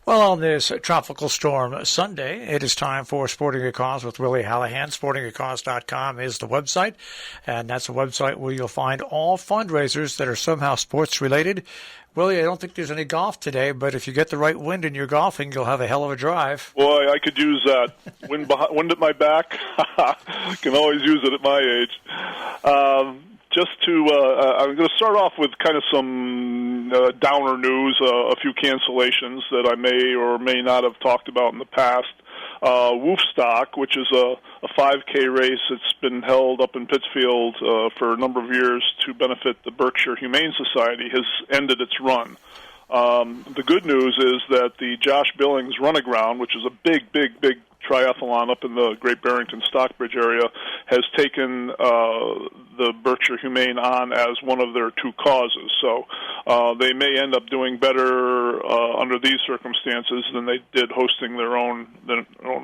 Well, on this tropical storm Sunday, it is time for Sporting a Cause with Willie Hallihan. SportingAcause.com is the website, and that's a website where you'll find all fundraisers that are somehow sports related. Willie, I don't think there's any golf today, but if you get the right wind in your golfing, you'll have a hell of a drive. Boy, I could use that. Wind at my back. Can always use it at my age. I'm going to start off with kind of some downer news, a few cancellations that I may or may not have talked about in the past. Woofstock, which is a 5K race that's been held up in Pittsfield for a number of years to benefit the Berkshire Humane Society, has ended its run. The good news is that the Josh Billings Runaground, which is a big triathlon up in the Great Barrington Stockbridge area, has taken the Berkshire Humane on as one of their two causes. So they may end up doing better under these circumstances than they did hosting their own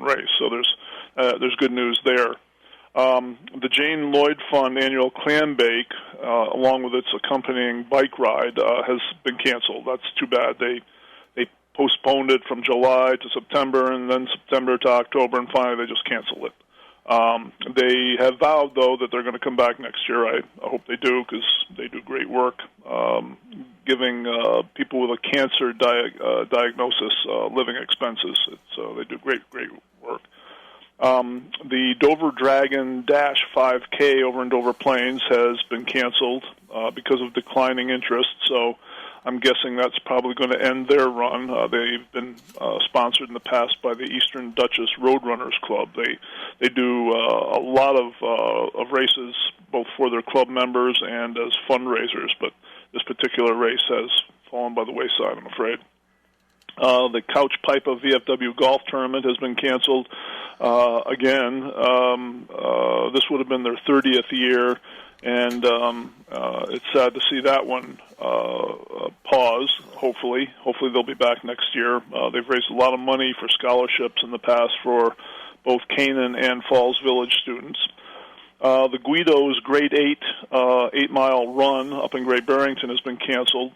race. So there's good news there. The Jane Lloyd Fund annual clam bake, along with its accompanying bike ride, has been canceled. That's too bad. They postponed it from July to September, and then September to October, and finally they just canceled it. They have vowed, though, that they're going to come back next year. I hope they do, because they do great work, giving people with a cancer diagnosis living expenses. They do great work. The Dover Dragon Dash 5K over in Dover Plains has been canceled because of declining interest, so I'm guessing that's probably going to end their run. They've been sponsored in the past by the Eastern Duchess Roadrunners Club. They do a lot of races, both for their club members and as fundraisers, but this particular race has fallen by the wayside, I'm afraid. The Couch Pipa VFW golf tournament has been canceled again. This would have been their 30th year, and it's sad to see that one pause. Hopefully they'll be back next year. They've raised a lot of money for scholarships in the past for both Canaan and Falls Village students. The Guido's Grade 8 8-mile run up in Great Barrington has been canceled.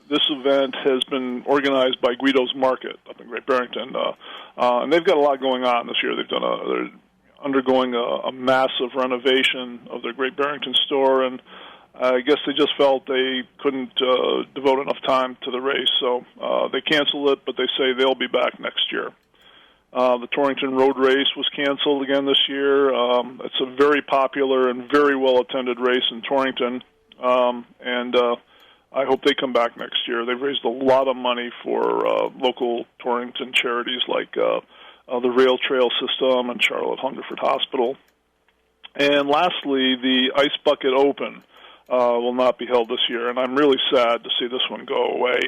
This event has been organized by Guido's Market up in Great Barrington, and they've got a lot going on this year. They're undergoing a massive renovation of their Great Barrington store, and I guess they just felt they couldn't devote enough time to the race, so they canceled it, but they say they'll be back next year. The Torrington Road Race was canceled again this year. It's a very popular and very well-attended race in Torrington, and I hope they come back next year. They've raised a lot of money for local Torrington charities like the Rail Trail System and Charlotte Hungerford Hospital. And lastly, the Ice Bucket Open will not be held this year, and I'm really sad to see this one go away.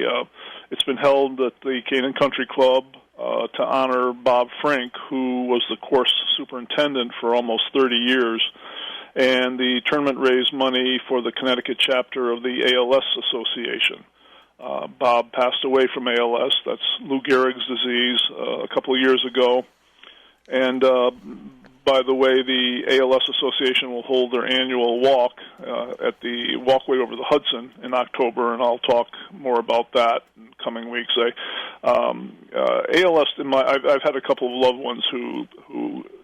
It's been held at the Canaan Country Club to honor Bob Frink, who was the course superintendent for almost 30 years. And the tournament raised money for the Connecticut chapter of the ALS Association. Bob passed away from ALS. That's Lou Gehrig's disease a couple of years ago. And by the way, the ALS Association will hold their annual walk at the walkway over the Hudson in October, and I'll talk more about that in coming weeks. ALS, I've had a couple of loved ones who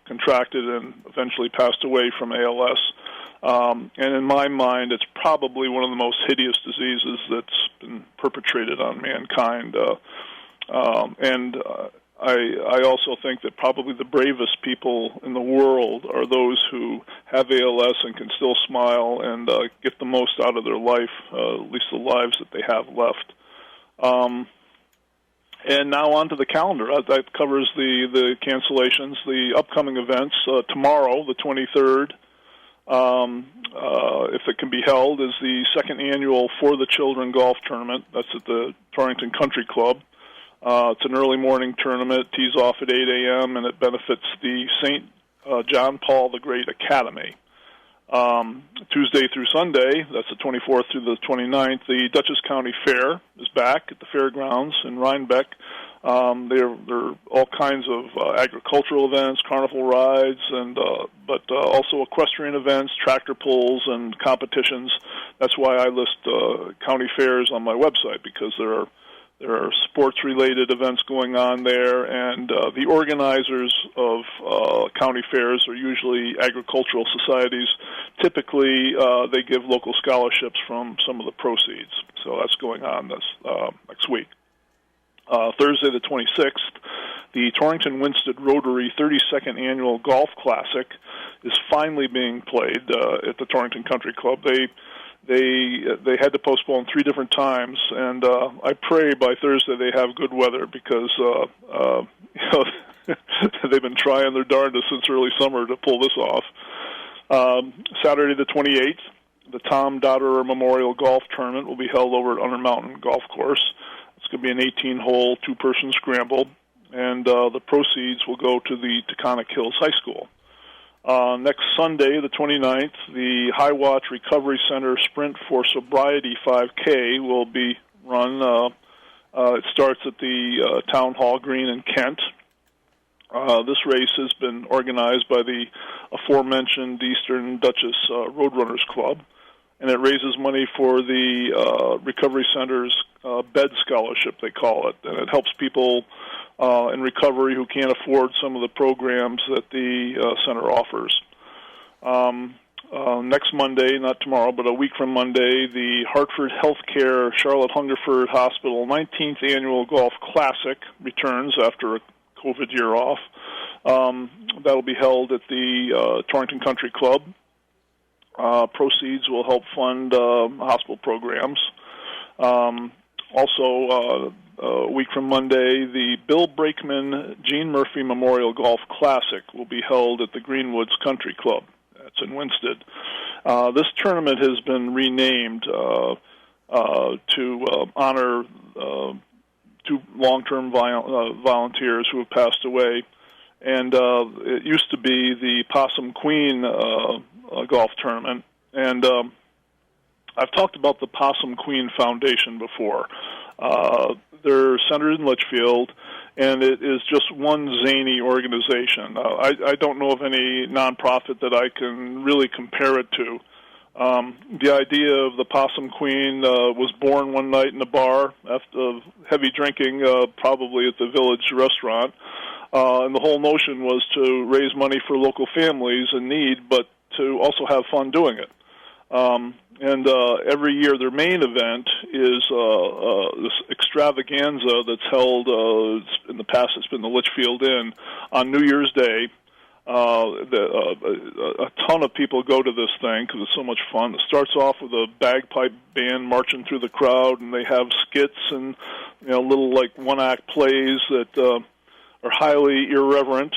contracted and eventually passed away from ALS. And in my mind, it's probably one of the most hideous diseases that's been perpetrated on mankind. I also think that probably the bravest people in the world are those who have ALS and can still smile and get the most out of their life, at least the lives that they have left. And now on to the calendar. That covers the cancellations. The upcoming events, tomorrow, the 23rd, if it can be held, is the second annual For the Children golf tournament. That's at the Torrington Country Club. It's an early morning tournament, tees off at 8 a.m., and it benefits the St. John Paul the Great Academy. Tuesday through Sunday, that's the 24th through the 29th, the Dutchess County Fair is back at the fairgrounds in Rhinebeck. There are all kinds of agricultural events, carnival rides, and but also equestrian events, tractor pulls, and competitions. That's why I list county fairs on my website, because there There are sports-related events going on there, and the organizers of county fairs are usually agricultural societies. Typically, they give local scholarships from some of the proceeds. So that's going on this next week. Thursday the 26th, the Torrington Winsted Rotary 32nd Annual Golf Classic is finally being played at the Torrington Country Club. They had to postpone 3 different times, and I pray by Thursday they have good weather because they've been trying their darndest since early summer to pull this off. Saturday the 28th, the Tom Dodderer Memorial Golf Tournament will be held over at Undermountain Golf Course. It's going to be an 18-hole, 2-person scramble, and the proceeds will go to the Taconic Hills High School. Next Sunday, the 29th, the High Watch Recovery Center Sprint for Sobriety 5K will be run. It starts at the Town Hall Green in Kent. This race has been organized by the aforementioned Eastern Duchess Roadrunners Club, and it raises money for the Recovery Center's bed scholarship, they call it, and it helps people in recovery who can't afford some of the programs that the center offers. Next Monday, not tomorrow, but a week from Monday, the Hartford Healthcare Charlotte Hungerford Hospital 19th Annual Golf Classic returns after a COVID year off. That'll be held at the Torrington Country Club. Proceeds will help fund hospital programs. Also, a week from Monday, the Bill Brakeman Gene Murphy Memorial Golf Classic will be held at the Greenwoods Country Club. That's in Winsted. This tournament has been renamed to honor 2 long-term volunteers who have passed away. And it used to be the Possum Queen golf tournament. And I've talked about the Possum Queen Foundation before. They're centered in Litchfield, and it is just one zany organization. I don't know of any nonprofit that I can really compare it to. The idea of the Possum Queen was born one night in a bar after heavy drinking, probably at the Village restaurant. And the whole notion was to raise money for local families in need, but to also have fun doing it. And every year their main event is this extravaganza that's held, in the past it's been the Litchfield Inn, on New Year's Day. A ton of people go to this thing because it's so much fun. It starts off with a bagpipe band marching through the crowd, and they have skits and little like one-act plays that are highly irreverent.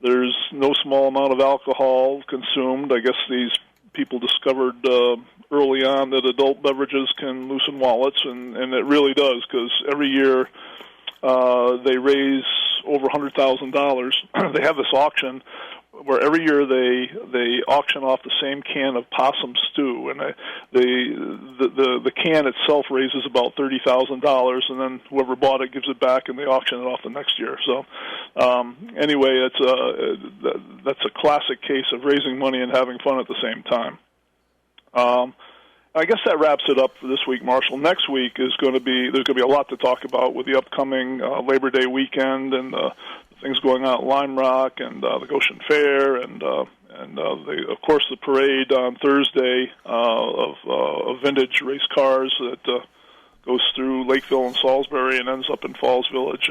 There's no small amount of alcohol consumed. I guess these people discovered early on that adult beverages can loosen wallets, and it really does, because every year they raise over $100,000. They have this auction where every year they auction off the same can of possum stew, and the can itself raises about $30,000, and then whoever bought it gives it back, and they auction it off the next year. So anyway, that's a classic case of raising money and having fun at the same time. I guess that wraps it up for this week, Marshall. Next week there's going to be a lot to talk about with the upcoming Labor Day weekend and the things going on at Lime Rock and the Goshen Fair and of course the parade on Thursday of vintage race cars that goes through Lakeville and Salisbury and ends up in Falls Village.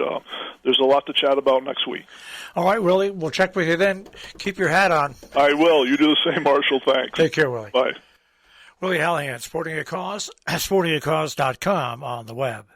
There's a lot to chat about next week. All right, Willie. We'll check with you then. Keep your hat on. I will. You do the same, Marshall. Thanks. Take care, Willie. Bye. Willie Hallihan, Sporting a Cause, sportingacause.com on the web.